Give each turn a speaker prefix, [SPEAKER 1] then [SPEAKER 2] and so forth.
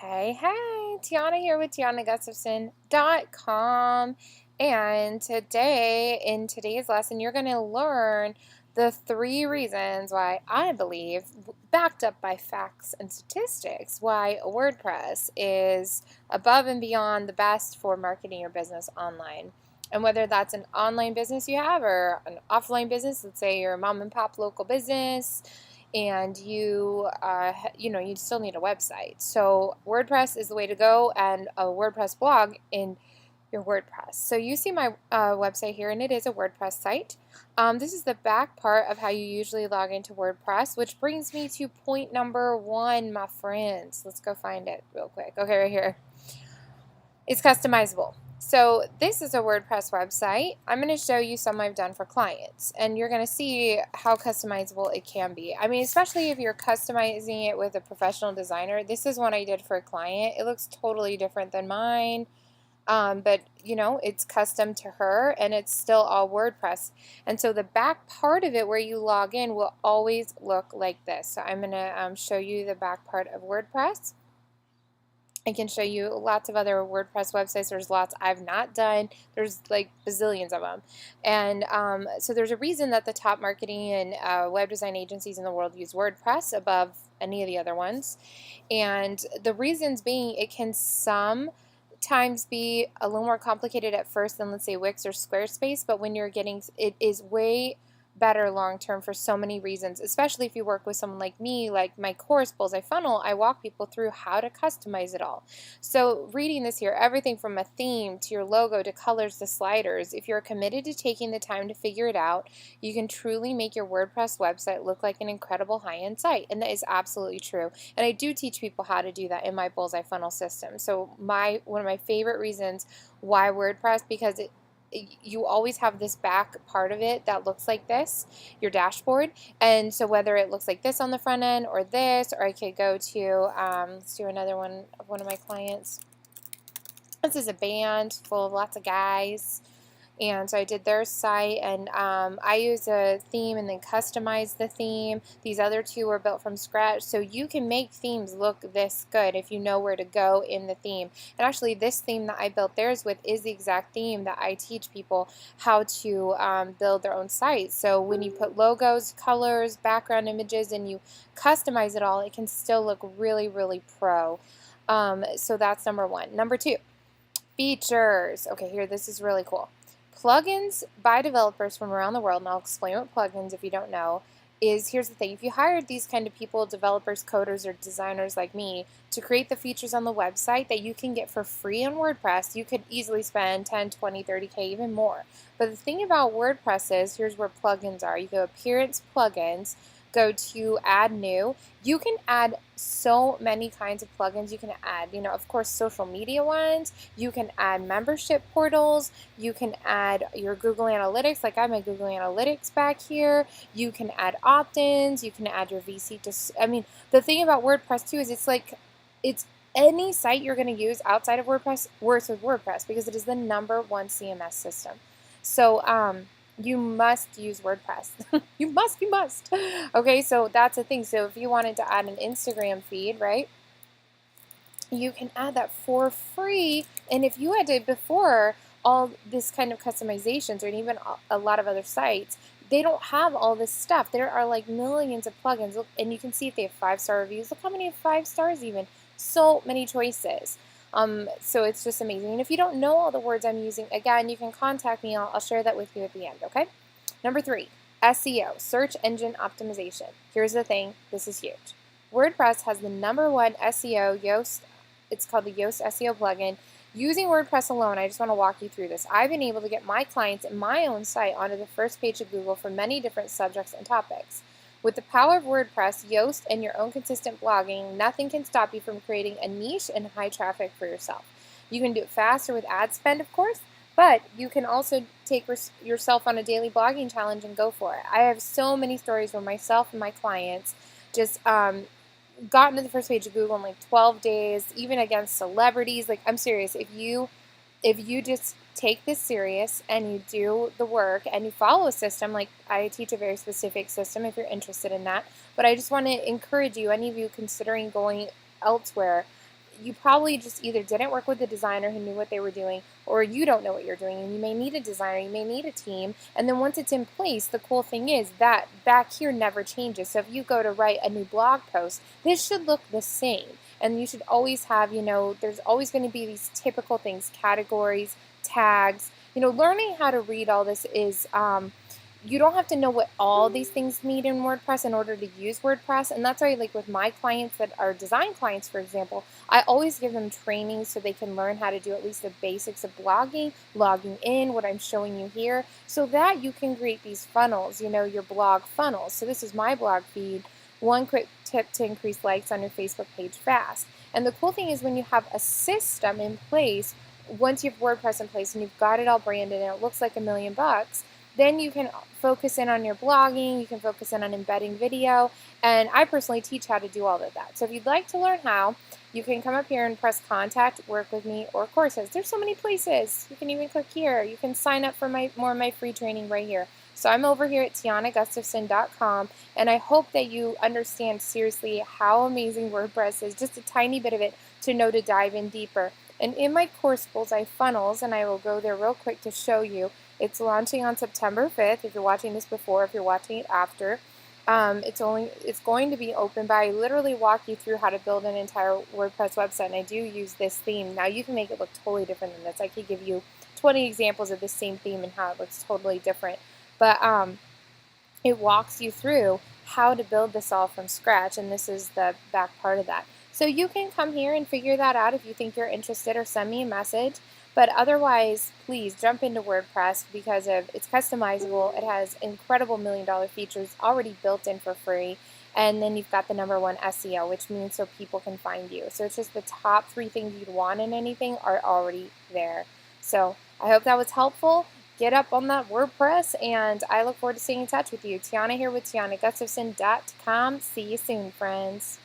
[SPEAKER 1] Hey, Tiana here with TianaGustafson.com. And today, in today's lesson, you're going to learn the 3 reasons why I believe, backed up by facts and statistics, why WordPress is above and beyond the best for marketing your business online. And whether that's an online business you have or an offline business, let's say you're a mom and pop local business, and you still need a website. So WordPress is the way to go, and a WordPress blog in your WordPress. So you see my website here, and it is a WordPress site. This is the back part of how you usually log into WordPress, which brings me to point number 1, my friends. Let's go find it real quick. Okay, right here. It's customizable. So this is a WordPress website. I'm going to show you some I've done for clients, and you're going to see how customizable it can be. I mean, especially if you're customizing it with a professional designer. This is one I did for a client. It looks totally different than mine, but it's custom to her, and it's still all WordPress. And so the back part of it where you log in will always look like this. So I'm going to show you the back part of WordPress. I can show you lots of other WordPress websites. There's lots I've not done. There's like bazillions of them. And so there's a reason that the top marketing and web design agencies in the world use WordPress above any of the other ones. And the reasons being, it can sometimes be a little more complicated at first than, let's say, Wix or Squarespace, but when you're getting, it is way better long term for so many reasons, especially if you work with someone like me. Like my course, Bullseye Funnel, I walk people through how to customize it all. So reading this here, everything from a theme to your logo to colors to sliders, if you're committed to taking the time to figure it out, you can truly make your WordPress website look like an incredible high-end site. And that is absolutely true. And I do teach people how to do that in my Bullseye Funnel system. So one of my favorite reasons why WordPress, because you always have this back part of it that looks like this, your dashboard. And so whether it looks like this on the front end or this, or I could go to, let's do another one of one of my clients. This is a band full of lots of guys. And so I did their site, and I use a theme and then customize the theme. These other two were built from scratch. So you can make themes look this good if you know where to go in the theme. And actually this theme that I built theirs with is the exact theme that I teach people how to build their own site. So when you put logos, colors, background images, and you customize it all, it can still look really, really pro. So that's number 1. Number 2, features. Okay, here, this is really cool. Plugins by developers from around the world, and I'll explain what plugins if you don't know, here's the thing. If you hired these kind of people, developers, coders, or designers like me, to create the features on the website that you can get for free on WordPress, you could easily spend 10, 20, 30K, even more. But the thing about WordPress is, here's where plugins are. You go Appearance Plugins, go to Add New. You can add so many kinds of plugins. You can add, of course, social media ones. You can add membership portals. You can add your Google Analytics, like I have my Google Analytics back here. You can add opt-ins. You can add your VC. The thing about WordPress too is it's any site you're going to use outside of WordPress works with WordPress because it is the #1 CMS system. So, you must use WordPress. You must. Okay, so that's the thing. So if you wanted to add an Instagram feed, right, you can add that for free. And if you had to, before all this kind of customizations, or even a lot of other sites, they don't have all this stuff. There are like millions of plugins. Look, and you can see if they have 5-star reviews. Look how many have 5 stars even. So many choices. So it's just amazing. And if you don't know all the words I'm using, again, you can contact me. I'll share that with you at the end, okay? Number 3, SEO, search engine optimization. Here's the thing. This is huge. WordPress has the #1 SEO, Yoast. It's called the Yoast SEO plugin. Using WordPress alone, I just want to walk you through this. I've been able to get my clients and my own site onto the first page of Google for many different subjects and topics. With the power of WordPress, Yoast, and your own consistent blogging, nothing can stop you from creating a niche and high traffic for yourself. You can do it faster with ad spend, of course, but you can also take yourself on a daily blogging challenge and go for it. I have so many stories where myself and my clients just gotten to the first page of Google in like 12 days, even against celebrities. Like, I'm serious. If you just take this serious and you do the work and you follow a system, like I teach a very specific system if you're interested in that, but I just want to encourage you, any of you considering going elsewhere, you probably just either didn't work with a designer who knew what they were doing, or you don't know what you're doing, and you may need a designer, you may need a team, and then once it's in place, the cool thing is that back here never changes. So if you go to write a new blog post, this should look the same, and you should always have, there's always going to be these typical things, categories, tags. Learning how to read all this is you don't have to know what all these things mean in WordPress in order to use WordPress. And that's why, like with my clients that are design clients, for example, I always give them training so they can learn how to do at least the basics of blogging, logging in, what I'm showing you here, so that you can create these funnels, your blog funnels. So this is my blog feed. One quick tip to increase likes on your Facebook page fast. And the cool thing is when you have a system in place, once you have WordPress in place and you've got it all branded and it looks like $1,000,000, then you can focus in on your blogging, you can focus in on embedding video, and I personally teach how to do all of that. So if you'd like to learn how, you can come up here and press contact, work with me, or courses. There's so many places. You can even click here. You can sign up for more of my free training right here. So I'm over here at TianaGustafson.com, and I hope that you understand seriously how amazing WordPress is, just a tiny bit of it to know to dive in deeper. And in my course Bullseye Funnels, and I will go there real quick to show you, it's launching on September 5th. If you're watching this before, if you're watching it after, it's going to be open, but I literally walk you through how to build an entire WordPress website, and I do use this theme. Now you can make it look totally different than this. I could give you 20 examples of the same theme and how it looks totally different, but it walks you through how to build this all from scratch, and this is the back part of that. So you can come here and figure that out if you think you're interested, or send me a message. But otherwise, please jump into WordPress because it's customizable. It has incredible $1,000,000 features already built in for free. And then you've got the #1 SEO, which means so people can find you. So it's just the top 3 things you'd want in anything are already there. So I hope that was helpful. Get up on that WordPress, and I look forward to staying in touch with you. Tiana here with TianaGustafson.com. See you soon, friends.